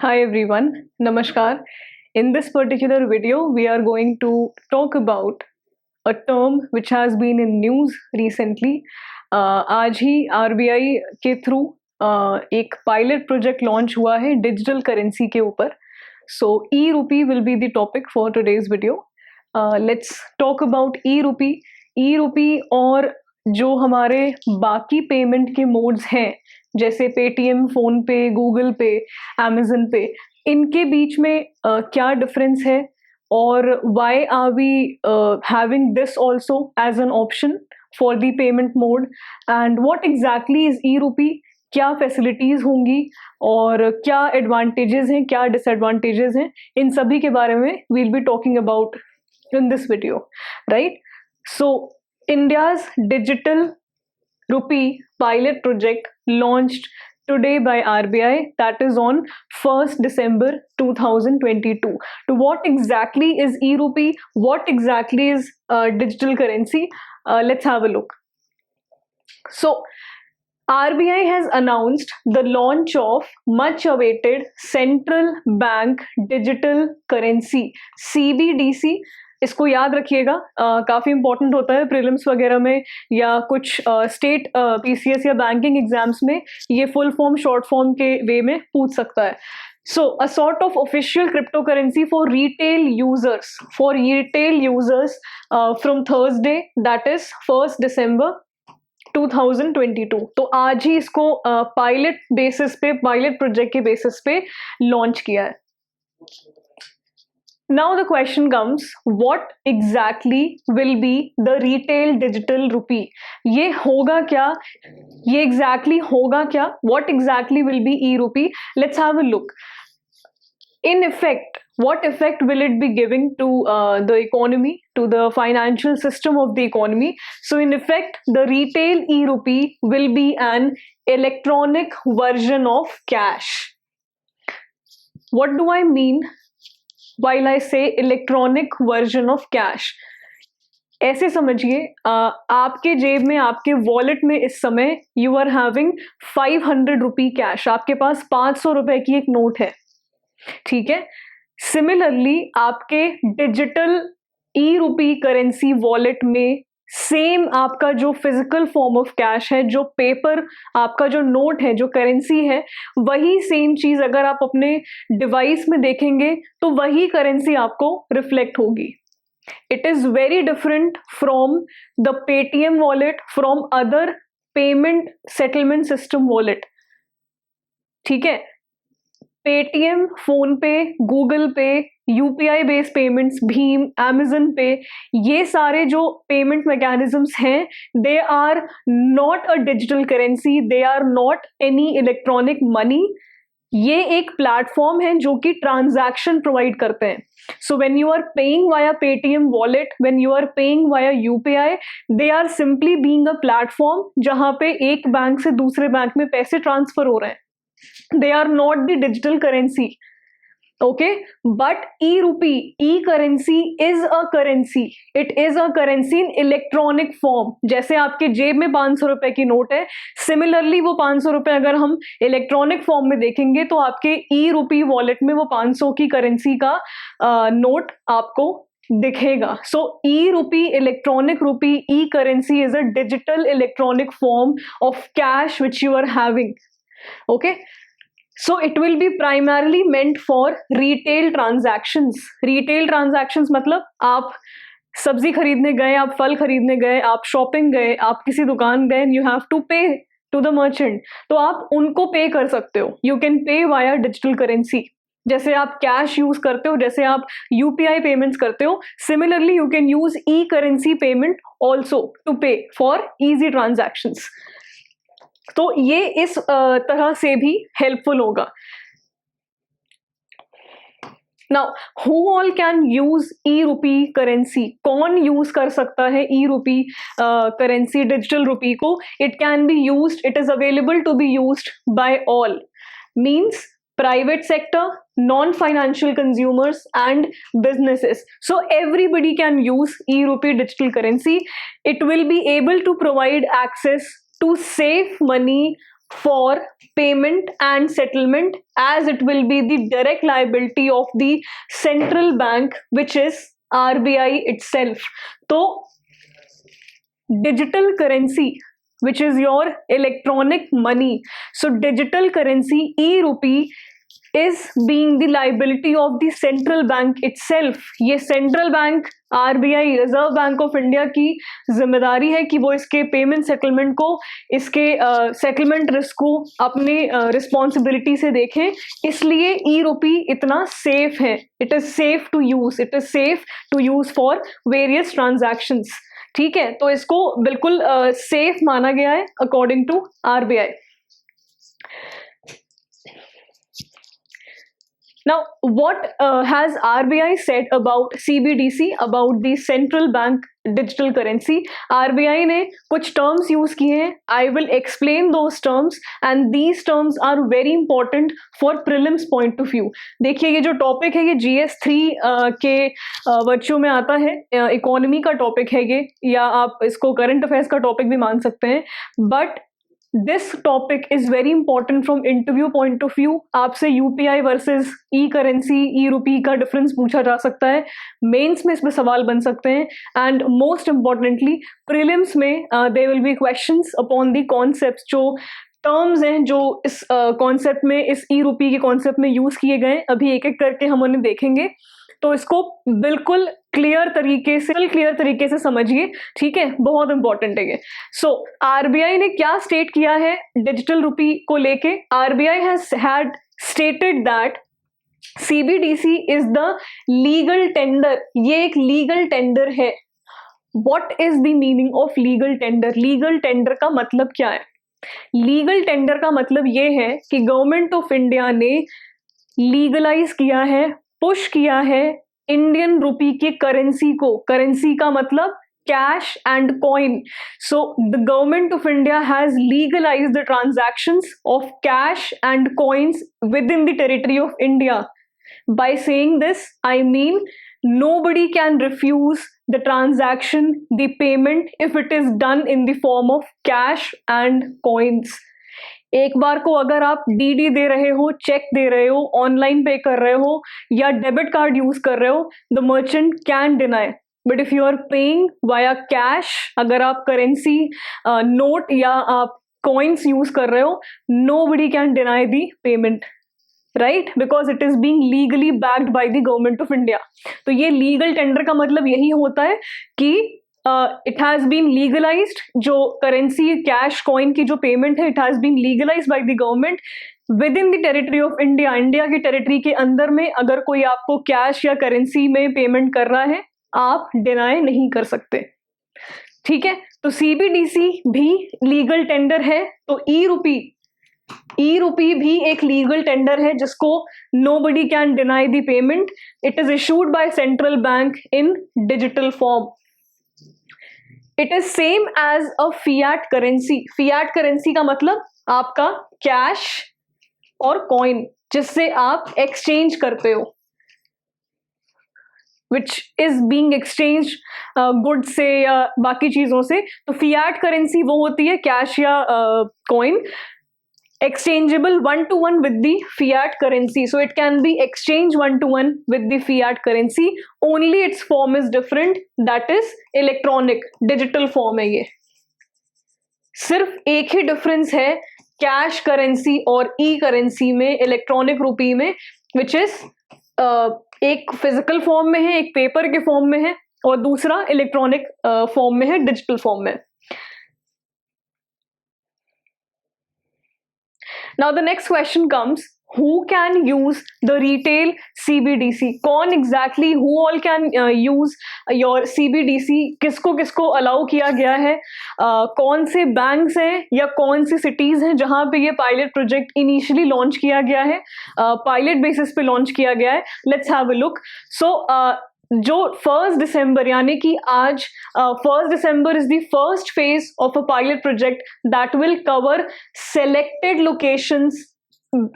Hi everyone, Namaskar. In this particular video, we are going to talk about a term which has been in news recently. आज ही RBI के through एक pilot project launch हुआ है digital currency के ऊपर. So e-rupee will be the topic for today's video. Let's talk about e-rupee. E-rupee और जो हमारे बाकी पेमेंट के मोड्स हैं जैसे Paytm, PhonePe, Google pay, Amazon pay, इनके बीच में क्या डिफरेंस है और why are we having this also as an option for the payment mode and what exactly is e rupee, क्या फैसिलिटीज होंगी और क्या एडवांटेजेस हैं, क्या डिसएडवांटेजेस हैं, इन सभी के बारे में will be talking about in this video, right? So India's digital rupee pilot project launched today by RBI, that is on 1st December 2022. To what exactly is e-rupee? What exactly is digital currency? Let's have a look. So RBI has announced the launch of much awaited central bank digital currency CBDC. इसको याद रखिएगा, काफ़ी important होता है prelims वगैरह में या कुछ स्टेट पीसीएस या बैंकिंग एग्जाम्स में ये फुल फॉर्म शॉर्ट फॉर्म के वे में पूछ सकता है. So a sort of official cryptocurrency for retail users from Thursday, that is 1st December 2022. तो आज ही इसको पायलट प्रोजेक्ट के बेसिस पे लॉन्च किया है. Now the question comes, what exactly will be the retail digital rupee? ये होगा क्या? ये exactly होगा क्या? What exactly will be e-rupee? Let's have a look. In effect, what effect will it be giving to the economy, to the financial system of the economy? So in effect, the retail e-rupee will be an electronic version of cash. What do I mean while I say electronic version of cash? ऐसे समझिए, आपके जेब में, आपके wallet में इस समय you are having 500 rupee cash. आपके पास 500 रुपए की एक नोट है, ठीक है? सिमिलरली आपके digital e rupee currency wallet में सेम आपका जो फिजिकल फॉर्म ऑफ कैश है, जो पेपर आपका जो नोट है, जो करेंसी है, वही सेम चीज अगर आप अपने डिवाइस में देखेंगे तो वही करेंसी आपको रिफ्लेक्ट होगी. It is very different from the Paytm wallet, from other payment settlement system wallet, ठीक है? Paytm, PhonePe, Google pay, UPI based payments, भीम, अमेजन पे, ये सारे जो पेमेंट मैकेनिज्म्स हैं, they are not a digital currency, they are not any electronic money. ये एक platform है जो कि ट्रांजैक्शन प्रोवाइड करते हैं. So when you are paying via Paytm wallet, when you are paying via UPI, they are simply being a platform जहां पे एक बैंक से दूसरे बैंक में पैसे ट्रांसफर हो रहे हैं. They are not the digital currency, okay? But e-rupee, e-currency is a currency. It is a currency in electronic form. जैसे आपके जेब में 500 रुपए की नोट है, सिमिलरली वो 500 रुपए अगर हम इलेक्ट्रॉनिक फॉर्म में देखेंगे तो आपके e-rupee वॉलेट में वो 500 की करेंसी का नोट आपको दिखेगा. So e-rupee, electronic rupee, e-currency is a digital electronic form of cash which you are having. Okay, so it will be primarily meant for retail transactions. Retail transactions मतलब आप सब्जी खरीदने गए, आप फल खरीदने गए, आप शॉपिंग गए, आप किसी दुकान गए, you have to pay to the merchant. तो आप उनको पे कर सकते हो. You can pay via digital currency. जैसे आप कैश यूज करते हो, जैसे आप यूपीआई पेमेंट्स करते हो, similarly you can use e currency payment also to pay for easy transactions. तो ये इस तरह से भी हेल्पफुल होगा. Now who all can use e rupee currency? कौन यूज कर सकता है ई रूपी करेंसी, डिजिटल रूपी को? It can be used, it is available to be used by all. Means private sector, non-financial consumers and businesses. So everybody can use e-rupee digital currency. It will be able to provide access to save money for payment and settlement, as it will be the direct liability of the central bank, which is RBI itself. तो digital currency, which is your electronic money, so digital currency e-rupee is being the liability of the central bank itself. ये central bank RBI reserve bank of India की जिम्मेदारी है कि वो इसके payment settlement को, इसके सेटलमेंट रिस्क को अपने रिस्पॉन्सिबिलिटी से देखें, इसलिए ई रूपी इतना सेफ है. It is safe to use, it is safe to use for various transactions. ठीक है, तो इसको बिल्कुल सेफ माना गया है according to RBI. Now, what has RBI said about CBDC, about the central bank digital currency? RBI ने कुछ terms use किए हैं. I will explain those terms, and these terms are very important for prelims point of view. देखिए, ये जो topic है ये GS3 के वर्चू में आता है. इकोनॉमी का topic है ये, या आप इसको current affairs का topic भी मान सकते हैं. But this topic is very important from interview point of view. आपसे UPI versus e-currency, e-rupee का difference पूछा जा सकता है. मेंस में इसमें सवाल बन सकते हैं. And most importantly, prelims में there will be questions upon the concepts, जो टर्म्स हैं जो इस कॉन्सेप्ट में, इस ई-रूपी के कॉन्सेप्ट में यूज किए गए. अभी एक एक करके हम उन्हें देखेंगे, तो इसको बिल्कुल क्लियर तरीके से समझिए. ठीक है, बहुत इंपॉर्टेंट है ये. सो आरबीआई ने क्या स्टेट किया है डिजिटल रूपी को लेके? RBI has had stated that CBDC is the legal tender. ये एक लीगल टेंडर है. What is the meaning of legal tender? Legal tender का मतलब क्या है? लीगल टेंडर का मतलब ये है कि गवर्नमेंट ऑफ इंडिया ने लीगलाइज किया है, पुश किया है इंडियन रूपी की करेंसी को. करेंसी का मतलब cash and coin. So the government of India has legalised the transactions of cash and coins with in the territory of India. By saying this, I mean nobody can refuse the transaction, the payment, if it is done in the form of cash and coins. एक बार को अगर आप DD दे रहे हो, check दे रहे हो, online पे कर रहे हो या डेबिट कार्ड यूज कर रहे हो, the merchant can deny. But if you are paying via cash, अगर आप करेंसी नोट या आप coins यूज कर रहे हो, nobody can deny the payment. Right, because it is being legally backed by the government of India. तो ये legal tender का मतलब यही होता है कि इट हैज बीन लीगलाइज्ड. जो करेंसी कैश कॉइन की जो पेमेंट है, it has been legalised by the government within the territory of India. India की टेरिटरी के अंदर में अगर कोई आपको कैश या करेंसी में पेमेंट कर रहा है, आप डिनाई नहीं कर सकते. ठीक है, तो CBDC भी लीगल टेंडर है. तो ई रूपी भी एक लीगल टेंडर है जिसको nobody can deny the payment. It is issued by central bank in digital form. It is same as a fiat currency. Fiat currency का मतलब आपका कैश और कॉइन जिससे आप एक्सचेंज करते हो, which is being exchanged goods से या बाकी चीजों से. तो फियाट करेंसी वो होती है कैश या coin, exchangeable one-to-one with the fiat currency. So it can be exchanged one-to-one with the fiat currency. Only its form is different. That is electronic, digital form है ये. सिर्फ एक ही डिफरेंस है cash currency और ई currency में, electronic रूपी में, which is एक फिजिकल फॉर्म में है, एक पेपर के फॉर्म में है, और दूसरा इलेक्ट्रॉनिक फॉर्म में है, डिजिटल फॉर्म में. Now the next question comes, who can use the retail CBDC? कौन exactly, who all can use your CBDC? किसको किसको अलाउ किया गया है? कौन से बैंक्स हैं या कौन सी सिटीज हैं जहां पे ये पायलट प्रोजेक्ट इनिशियली लॉन्च किया गया है, पायलट बेसिस पे लॉन्च किया गया है? Let's have a look. So जो 1 दिसंबर यानी कि आज 1 दिसंबर is the first phase of a pilot project that will cover selected locations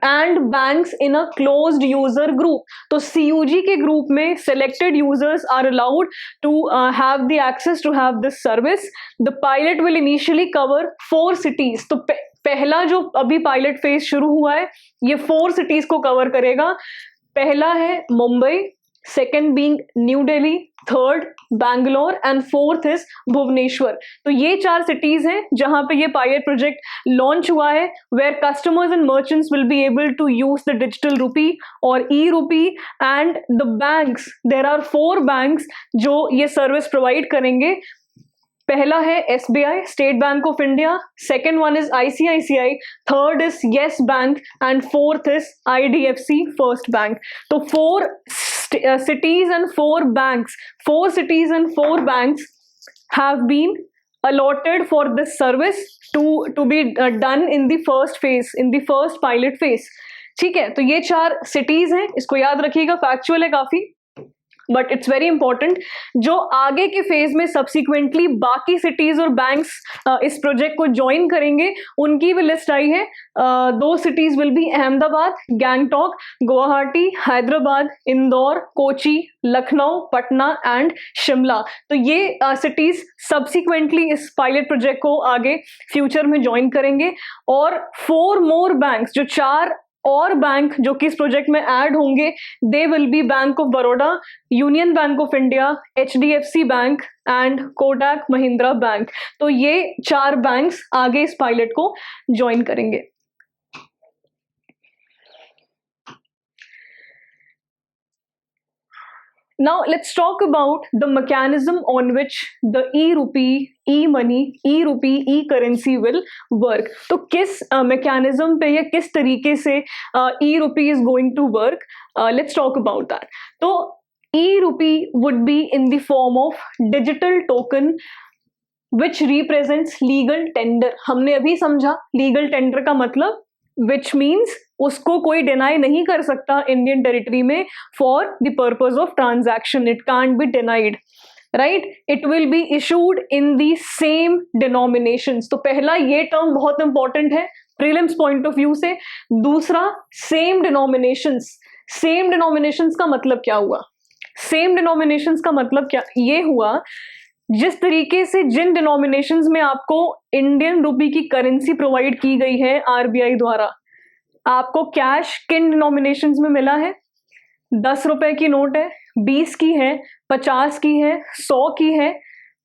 and banks in a closed user group. तो CUG के ग्रुप में selected users are allowed to have the access to have this service. The pilot will initially cover 4 cities. तो पहला जो अभी pilot phase शुरू हुआ है ये 4 सिटीज को कवर करेगा। पहला है Mumbai, second being New Delhi, third Bangalore and fourth is Bhubaneswar. तो ये 4 सिटीज हैं जहां पे ये पायलट प्रोजेक्ट लॉन्च हुआ है, where customers and merchants will be able to use the digital rupee और e rupee and the banks, there are 4 banks जो ये सर्विस प्रोवाइड करेंगे। पहला है SBI, state bank of India, second one is ICICI, third is yes bank and fourth is IDFC first bank. तो 4 cities and 4 banks, 4 cities and 4 banks have been allotted for this service to be done in the first phase, in the first pilot phase। ठीक है, तो ये 4 cities हैं, इसको याद रखिएगा, factual है काफी बट इट्स वेरी इंपॉर्टेंट। जो आगे के फेज में सब्सिक्वेंटली बाकी सिटीज और बैंक्स इस प्रोजेक्ट को ज्वाइन करेंगे उनकी भी लिस्ट आई है। 2 cities will be Ahmedabad, Gangtok, Guwahati, Hyderabad, Indore, Kochi, Lucknow, Patna and Shimla. तो ये सिटीज सब्सिक्वेंटली इस पायलट प्रोजेक्ट को आगे फ्यूचर में ज्वाइन करेंगे। और 4 मोर बैंक्स, जो 4 और बैंक जो कि इस प्रोजेक्ट में ऐड होंगे, दे will B bank of Baroda, union bank of India, HDFC bank and Kotak Mahindra bank. तो ये 4 बैंक्स आगे इस पायलट को ज्वाइन करेंगे। Now let's talk about the mechanism on which the e-rupee, e-money, e-rupee, e-currency will work। तो किस mechanism पे या किस तरीके से e-rupee is going to work, let's talk about that। तो e-rupee would be in the form of digital token which represents legal tender। हमने अभी समझा legal tender का मतलब, which means उसको कोई डिनाई नहीं कर सकता इंडियन टेरिटरी में for the purpose of transaction, it can't be denied, right. It will be issued in the same denominations. तो पहला ये टर्म बहुत इंपॉर्टेंट है प्रीलिम्स पॉइंट ऑफ व्यू से। दूसरा सेम डिनोमिनेशंस। सेम डिनोमिनेशंस का मतलब क्या हुआ? सेम डिनोमिनेशंस का मतलब क्या ये हुआ, जिस तरीके से जिन डिनोमिनेशंस में आपको इंडियन रुपी की करेंसी प्रोवाइड की गई है आरबीआई द्वारा, आपको कैश किन डिनोमिनेशंस में मिला है? 10 रुपए की नोट है, 20 की है, 50 की है, 100 की है,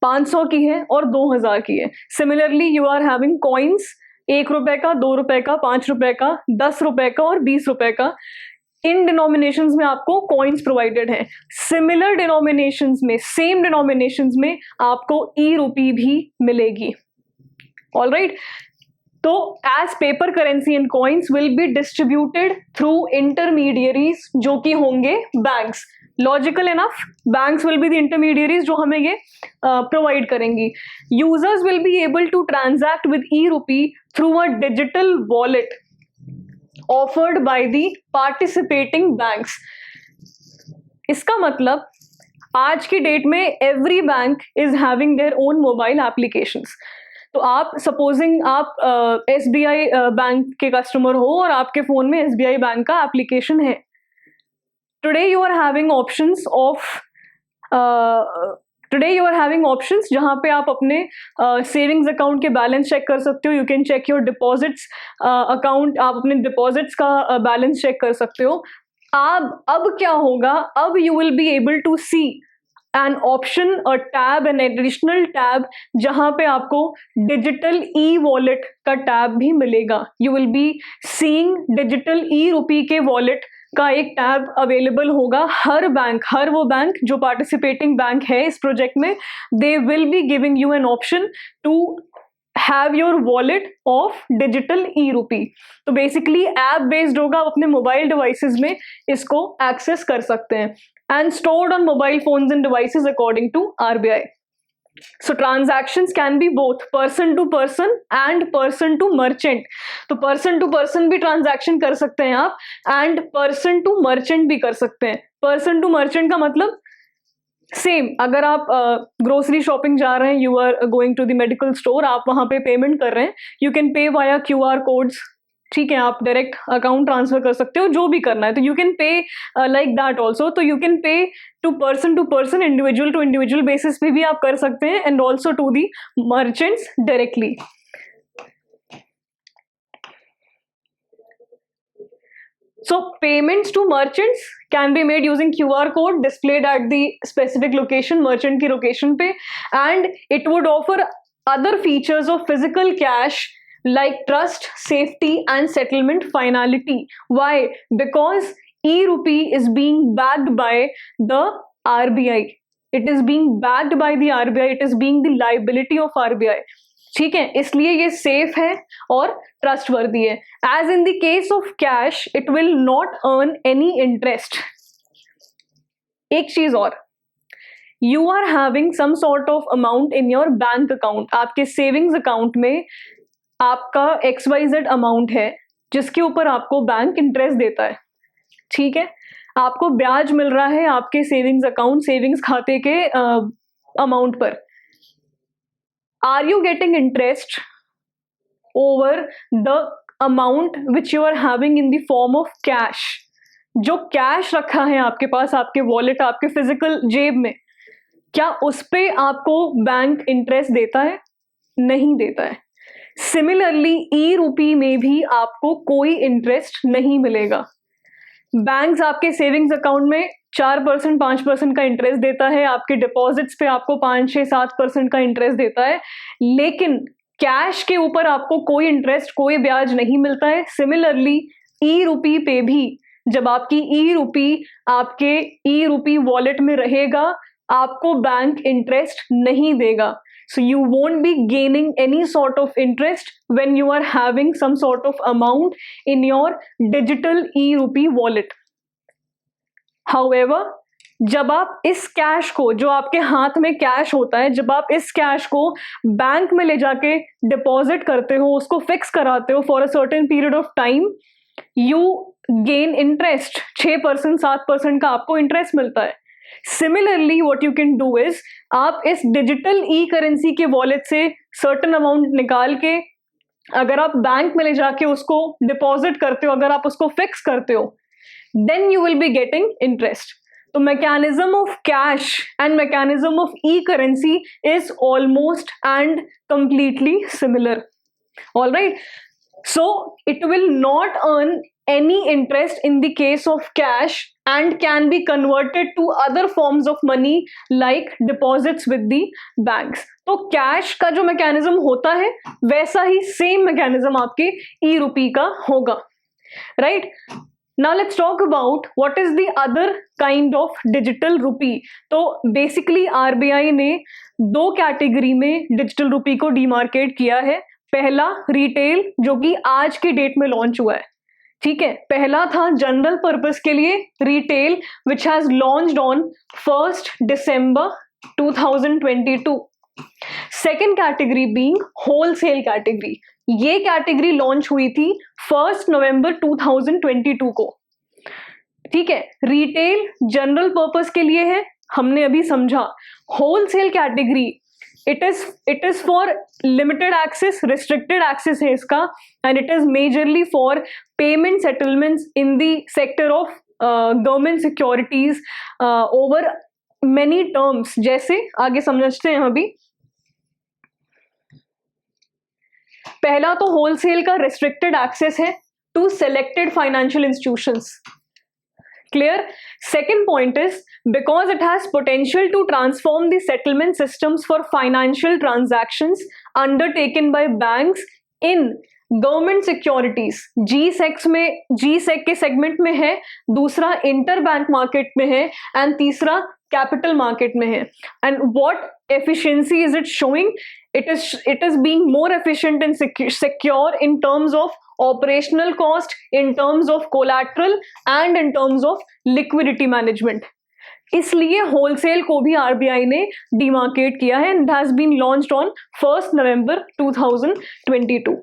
500 की है और 2000 की है। Similarly you are having coins, 1 रुपए का, 2 रुपए का, 5 रुपए का, 10 रुपए का और 20 रुपए का। इन डिनोमिनेशंस में आपको कॉइन्स प्रोवाइडेड हैं। सिमिलर डिनोमिनेशंस में, सेम डिनोमिनेशंस में आपको ई रूपी भी मिलेगी। ऑलराइट, तो as paper currency and coins will be distributed through intermediaries जो कि होंगे banks. Logical enough, banks will be the intermediaries जो हमें ये प्रोवाइड करेंगी। Users will be able to transact with e rupee through a digital wallet offered by the participating banks. इसका मतलब आज की डेट में every bank is having their own mobile applications. तो आप सपोजिंग आप एसबीआई बैंक के कस्टमर हो और आपके फोन में एसबीआई बैंक का एप्लीकेशन है। Today you are having options जहां पे आप अपने सेविंग्स अकाउंट के बैलेंस चेक कर सकते हो। You can check your deposits account, आप अपने डिपॉजिट्स का बैलेंस चेक कर सकते हो। अब क्या होगा? अब you will be able to see an option, a tab, an additional tab जहां पे आपको डिजिटल ई वॉलेट का टैब भी मिलेगा। You will be seeing digital e rupee के वॉलेट का एक टैब अवेलेबल होगा। हर बैंक, हर वो बैंक जो पार्टिसिपेटिंग बैंक है इस प्रोजेक्ट में, they will be giving you an option to have your wallet of digital e rupee. तो बेसिकली ऐप बेस्ड होगा, आप अपने मोबाइल डिवाइसेस में इसको एक्सेस कर सकते हैं। And stored on mobile phones and devices according to RBI. So transactions can be both person to person and person to merchant. तो person to person भी transaction कर सकते हैं आप and person to merchant भी कर सकते हैं। person to merchant का मतलब सेम, अगर आप ग्रोसरी शॉपिंग जा रहे हैं, you are going to the medical store, आप वहां पे पेमेंट कर रहे हैं, you can pay via QR codes. ठीक है, आप डायरेक्ट अकाउंट ट्रांसफर कर सकते हो, जो भी करना है। तो you can pay like that also. तो you can pay to person, individual to individual basis पे भी आप कर सकते हैं and also to the merchants directly. So payments to merchants can be made using QR code displayed at the specific location, merchant की location पे, and it would offer other features of physical cash like trust, safety and settlement finality. Why? Because e-rupee is being backed by the RBI. It is being backed by the RBI. It is being the liability of RBI. ठीक है, इसलिए ये safe है और trustworthy है. As in the case of cash it will not earn any interest. एक चीज और, you are having some sort of amount in your bank account. आपके सेविंग्स अकाउंट में आपका XYZ अमाउंट है जिसके ऊपर आपको बैंक इंटरेस्ट देता है. ठीक है, आपको ब्याज मिल रहा है आपके सेविंग्स अकाउंट, सेविंग्स खाते के अमाउंट पर. Are you getting interest over the amount which you are having in the form of cash? जो कैश रखा है आपके पास, आपके वॉलेट, आपके फिजिकल जेब में, क्या उस पे आपको बैंक इंटरेस्ट देता है? नहीं देता है. सिमिलरली ई-रूपी में भी आपको कोई इंटरेस्ट नहीं मिलेगा. बैंक्स आपके सेविंग्स अकाउंट में 4%, 5% का इंटरेस्ट देता है, आपके डिपॉजिट्स पे आपको 5, 6, 7% का इंटरेस्ट देता है, लेकिन कैश के ऊपर आपको कोई इंटरेस्ट, कोई ब्याज नहीं मिलता है. सिमिलरली ई-रूपी पे भी जब आपकी ई-रूपी आपके ई-रूपी वॉलेट में रहेगा, आपको बैंक इंटरेस्ट नहीं देगा. So you won't be gaining any sort of interest when you are having some sort of amount in your digital e-rupee wallet. However, जब आप इस कैश को, जो आपके हाथ में कैश होता है, जब आप इस कैश को बैंक में ले जाके डिपॉजिट करते हो, उसको फिक्स कराते हो for a certain period of time, you gain interest. 6%, 7% का आपको इंटरेस्ट मिलता है. Similarly what you can do is, आप इस डिजिटल ई करेंसी के वॉलेट से सर्टेन अमाउंट निकाल के अगर आप बैंक में ले जाके उसको डिपॉजिट करते हो, अगर आप उसको फिक्स करते हो, then you will be getting interest. तो mechanism of cash and mechanism of e currency is almost and completely similar. Alright, so it will not earn any interest in the case of cash and can be converted to other forms of money like deposits with the banks. तो cash का जो mechanism होता है वैसा ही same mechanism आपके e-rupee का होगा. Right, now let's talk about what is the other kind of digital rupee. तो बेसिकली RBI ने 2 कैटेगरी में डिजिटल रूपी को डिमार्केट किया है. पहला रिटेल, जो कि आज के डेट में लॉन्च हुआ है. ठीक है, पहला था जनरल पर्पस के लिए retail which has launched on 1 December 2022. Second category being wholesale category. ये कैटेगरी लॉन्च हुई थी 1 November 2022 को. ठीक है, रिटेल जनरल पर्पस के लिए है, हमने अभी समझा. Wholesale category it is for limited access, restricted access है इसका, and it is majorly for payment settlements in the sector of government securities over many terms. जैसे आगे समझते हैं अभी. पहला तो होलसेल का restricted access है to selected financial institutions. Clear? Second point is because it has potential to transform the settlement systems for financial transactions undertaken by banks in government securities. G-Sec में, G-Sec के segment में है, दूसरा inter bank market में है, and तीसरा capital market में है. And what efficiency is it showing? It is being more efficient and secure in terms of operational cost, in terms of collateral and in terms of liquidity management. इसलिए wholesale को भी RBI ने demarcate किया है and it has been launched on 1 November 2022.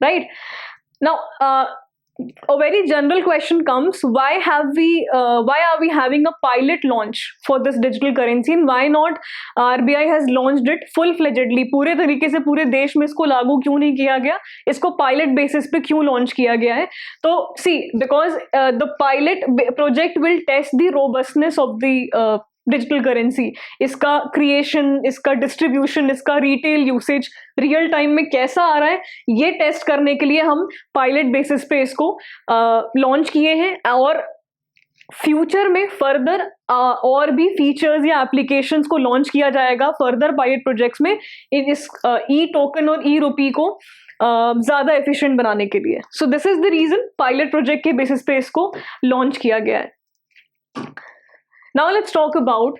Right now, a very general question comes: why are we having a pilot launch for this digital currency, and why not RBI has launched it full fledgedly? पूरे तरीके से पूरे देश में इसको लागू क्यों नहीं किया गया, इसको पायलट बेसिस पे क्यों लॉन्च किया गया है? तो see, because the pilot project will test the robustness of the digital currency, इसका क्रिएशन, इसका डिस्ट्रीब्यूशन, इसका रिटेल यूसेज रियल टाइम में कैसा आ रहा है, ये टेस्ट करने के लिए हम पायलट बेसिस पे इसको लॉन्च किए हैं। और फ्यूचर में फर्दर और भी फीचर्स या एप्लीकेशंस को लॉन्च किया जाएगा फर्दर पायलट प्रोजेक्ट्स में इस ई टोकन और ई रुपी को ज़्यादा एफिशिएंट बनाने के लिए। So this is the reason pilot project के बेसिस पे इसको लॉन्च किया गया है। Now let's talk about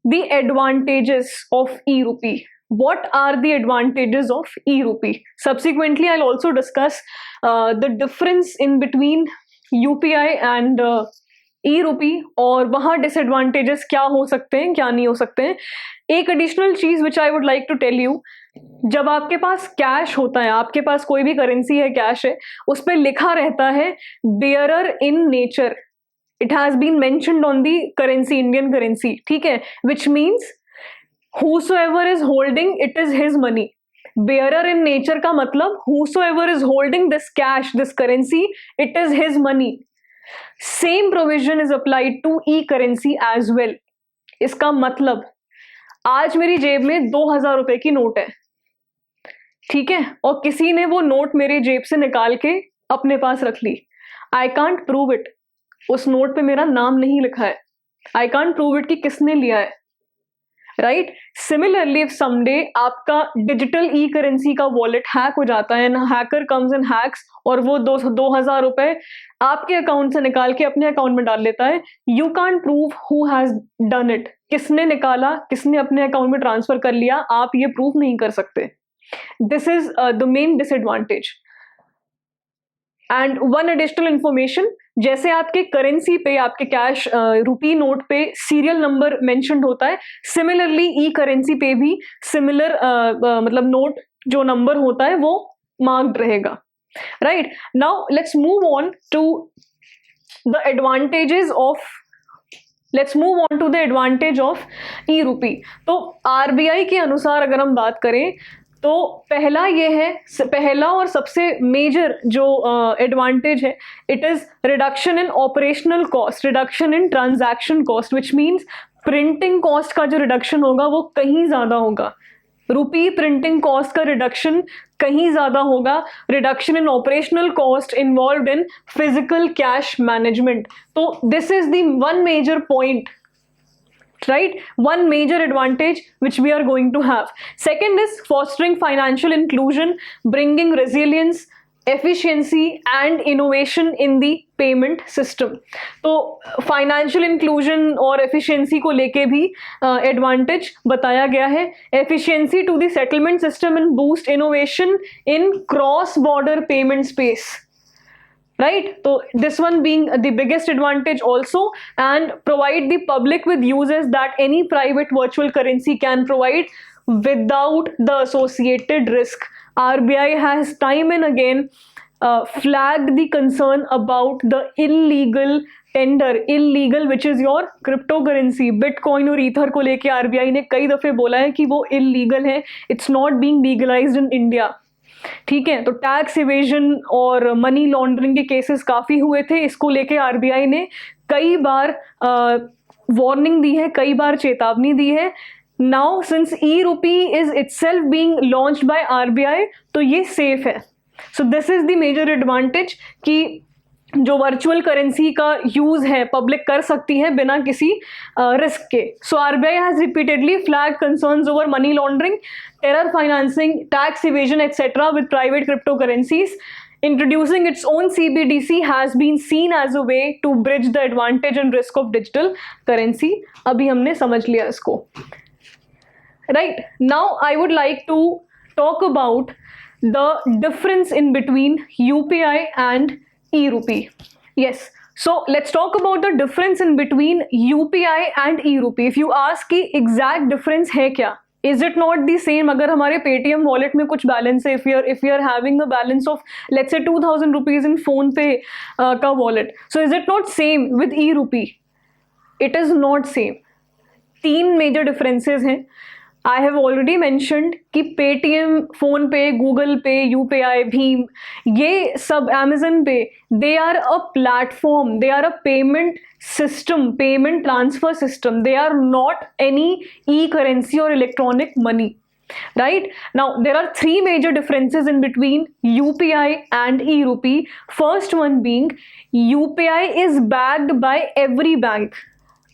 the advantages of e-rupee. What are the advantages of e-rupee? Subsequently, I'll also discuss the difference in between UPI and e-rupee और वहाँ disadvantages क्या हो सकते हैं, क्या नहीं हो सकते हैं। एक additional cheese which I would like to tell you, जब आपके पास कैश होता है, आपके पास कोई भी करेंसी है, कैश है, उस पर लिखा रहता है bearer in nature. It has been mentioned on the currency, Indian currency, ठीक है, which means whosoever is holding it is his money. Bearer in nature का मतलब whosoever is holding this cash, this currency, it is his money. Same provision is applied to e-currency as well. इसका मतलब आज मेरी जेब में 2000 रुपए की नोट है, ठीक है, और किसी ने वो नोट मेरी जेब से निकाल के अपने पास रख ली। I can't prove it. उस नोट पे मेरा नाम नहीं लिखा है। आई कांट प्रूव इट कि किसने लिया है, राइट। सिमिलरली इफ समडे आपका डिजिटल ई करेंसी का वॉलेट हैक हो जाता है, हैकर कम्स एंड हैक्स और वो 2000 रुपए आपके अकाउंट से निकाल के अपने अकाउंट में डाल लेता है, you can't prove who has done it, किसने निकाला, किसने अपने अकाउंट में ट्रांसफर कर लिया, आप ये प्रूव नहीं कर सकते। This is the main disadvantage. And one additional information, जैसे आपके करेंसी पे, आपके कैश रुपी नोट पे सीरियल नंबर मेंशन्ड होता है, सिमिलरली ई करेंसी पे भी सिमिलर मतलब नोट जो नंबर होता है वो मार्क्ड रहेगा, right. Now let's move on to the advantages of e rupee. तो आरबीआई के अनुसार अगर हम बात करें तो पहला ये है, पहला और सबसे मेजर जो एडवांटेज है, it is reduction in operational cost, reduction in transaction cost, which means printing cost का जो रिडक्शन होगा वो कहीं ज़्यादा होगा। रुपी प्रिंटिंग कॉस्ट का रिडक्शन कहीं ज़्यादा होगा, reduction in operational cost involved in physical cash management. तो this is the one major point, right? One major advantage which we are going to have. Second is fostering financial inclusion, bringing resilience, efficiency and innovation in the payment system. तो financial inclusion और efficiency को लेके भी advantage बताया गया है। Efficiency to the settlement system and boost innovation in cross-border payment space. Right, so this one being the biggest advantage also, and provide the public with uses that any private virtual currency can provide without the associated risk. RBI has time and again flagged the concern about the illegal tender, illegal which is your cryptocurrency, Bitcoin और Ether को लेके RBI ने कई दफ़े बोला है कि वो illegal है, it's not being legalized in India. ठीक है, तो टैक्स इवेजन और मनी लॉन्ड्रिंग के केसेस काफ़ी हुए थे, इसको लेके आरबीआई ने कई बार वार्निंग दी है, कई बार चेतावनी दी है। Now since e rupee is itself being launched by RBI, तो ये सेफ है। So this is the major advantage कि जो वर्चुअल करेंसी का यूज है पब्लिक कर सकती है बिना किसी रिस्क के। So RBI has repeatedly flag concerns over money laundering, terror financing, tax evasion etcetera with private crypto currencies. Introducing its own CBDC has been seen as a way to bridge the advantage and risk of digital currency. अभी हमने समझ लिया इसको, right? Now I would like to talk about the difference in between UPI and e-rupee. Yes, so let's talk about the difference in between UPI and e-rupee. If you ask कि exact difference है क्या, is it not the same? अगर हमारे Paytm wallet में कुछ balance है, if you are having a balance of let's say 2000 rupees in phone पे का wallet, so is it not same with e-rupee? It is not same. तीन major differences हैं। I have already mentioned कि Paytm, PhonePe, Google pay, UPI, भीम, ये सब, Amazon pay, they are a platform, they are a payment system, payment transfer system. They are not any e-currency or electronic money. Right? Now, there are three major differences in between UPI and e-rupee. First one being, UPI is backed by every bank.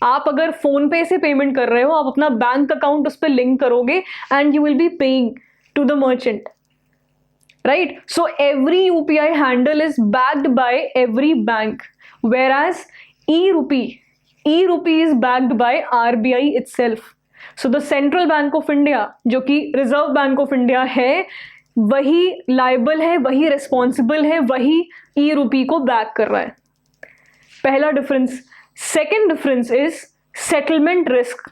आप अगर phone पे से payment कर रहे हो, आप अपना bank account उस पर लिंक करोगे and you will be paying to the merchant. Right? So every UPI handle is backed by every bank. Whereas e-rupee is backed by RBI itself. So the Central Bank of India, जो कि Reserve Bank of India है, वही liable है, वही responsible है, वही e-rupee को back कर रहा है. पहला difference. Second difference is settlement risk.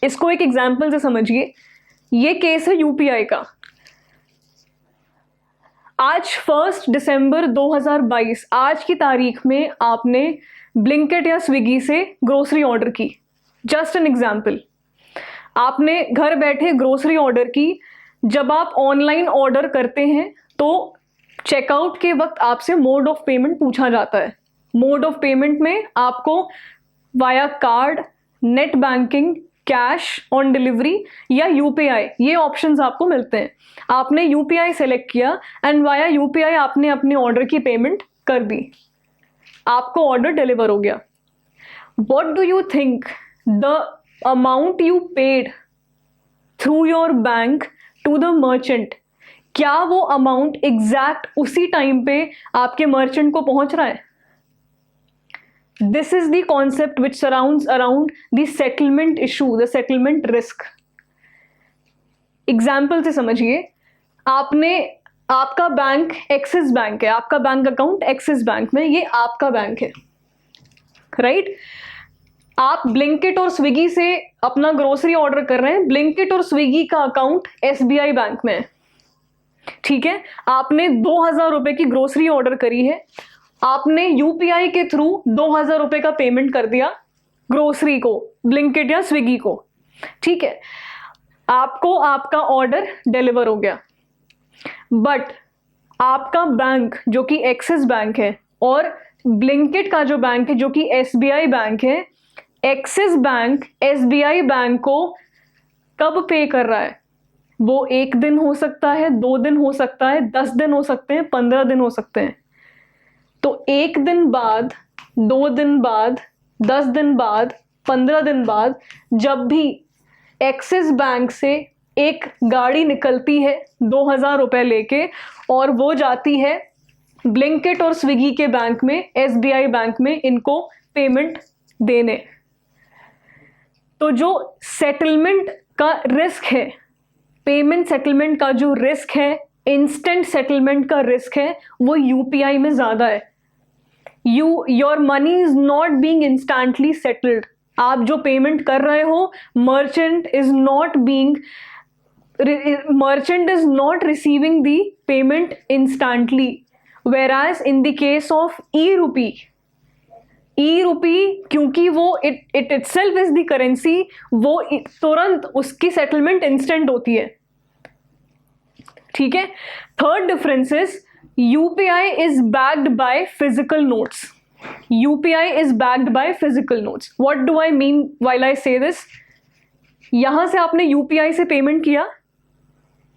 इसको एक एग्जाम्पल से समझिए. ये केस है यूपीआई का. आज 1 दिसंबर 2022, आज की तारीख में आपने ब्लिंकिट या स्विगी से ग्रोसरी ऑर्डर की. Just an example. आपने घर बैठे ग्रोसरी ऑर्डर की. जब आप ऑनलाइन ऑर्डर करते हैं तो चेकआउट के वक्त आपसे मोड ऑफ पेमेंट पूछा जाता है. मोड ऑफ पेमेंट में आपको via card, net banking, cash on delivery या यूपीआई, ये ऑप्शंस आपको मिलते हैं. आपने यूपीआई सेलेक्ट किया एंड वाया यूपीआई आपने अपने ऑर्डर की पेमेंट कर दी. आपको ऑर्डर डिलीवर हो गया. What do you think the amount you paid through your bank to the merchant, क्या वो अमाउंट एग्जैक्ट उसी टाइम पे आपके मर्चेंट को पहुंच रहा है? This is the concept which surrounds around the settlement issue, the settlement risk. Example से समझिए. आपका बैंक एक्सिस बैंक है, आपका बैंक अकाउंट एक्सिस बैंक में, ये आपका बैंक है. राइट? आप ब्लिंकिट और स्विगी से अपना ग्रोसरी ऑर्डर कर रहे हैं. ब्लिंकिट और स्विगी का अकाउंट एसबीआई बैंक में है. ठीक है? आपने 2000 रुपए की ग्रोसरी ऑर्डर करी है. आपने यूपीआई के थ्रू 2000 रुपए का पेमेंट कर दिया ग्रोसरी को, ब्लिंकिट या स्विगी को. ठीक है? आपको आपका ऑर्डर डिलीवर हो गया. बट आपका बैंक जो कि एक्सिस बैंक है और ब्लिंकिट का जो बैंक है जो कि एसबीआई बैंक है, एक्सिस बैंक एसबीआई बैंक को कब पे कर रहा है? वो 1 दिन हो सकता है, 2 दिन हो सकता है, 10 दिन हो सकते हैं, 15 दिन हो सकते हैं. तो 1 दिन बाद, 2 दिन बाद, 10 दिन बाद, 15 दिन बाद जब भी एक्सिस बैंक से एक गाड़ी निकलती है 2000 रुपए लेके और वो जाती है ब्लिंकिट और स्विगी के बैंक में, एसबीआई बैंक में इनको पेमेंट देने, तो जो सेटलमेंट का रिस्क है, पेमेंट सेटलमेंट का जो रिस्क है, इंस्टेंट सेटलमेंट का रिस्क है, वो यूपीआई में ज्यादा है. Your money is not being instantly settled. आप जो पेमेंट कर रहे हो, merchant is not receiving the payment instantly. Whereas in the case of e rupee, क्योंकि वो it itself is the currency, वो तुरंत उसकी सेटलमेंट इंस्टेंट होती है. ठीक है? Third difference is UPI is backed by physical notes. UPI is backed by physical notes. What do I mean while I say this? यहां से आपने UPI से पेमेंट किया,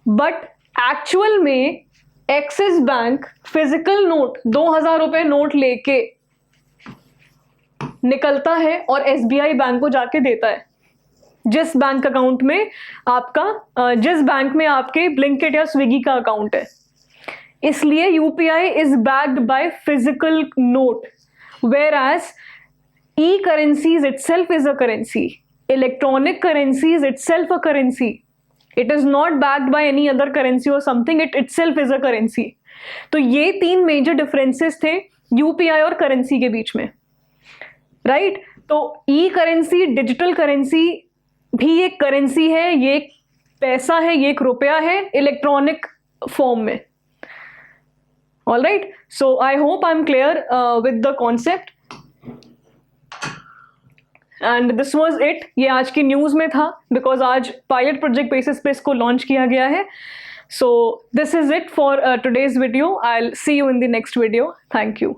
बट एक्चुअल में एक्सिस बैंक फिजिकल नोट 2000 रुपए note लेके निकलता है और एसबीआई बैंक को जाके देता है. जिस बैंक अकाउंट में आपका, जिस बैंक में आपके ब्लिंकिट या स्विगी का अकाउंट है, इसलिए UPI is backed by physical note. whereas e-currencies itself is a currency, electronic currencies itself a currency. It is not backed by any other currency or something, it itself is a currency. तो ये 3 major differences थे UPI और currency के बीच में. Right? तो ई currency, digital currency भी एक currency है, ये एक पैसा है, ये एक रुपया है इलेक्ट्रॉनिक फॉर्म में. All right, so I hope I'm clear with the concept. And this was it. ये आज की न्यूज़ में था बिकॉज आज पायलट प्रोजेक्ट बेसिस पे इसको लॉन्च किया गया है. So this is it for today's video. I'll see you in the next video. Thank you.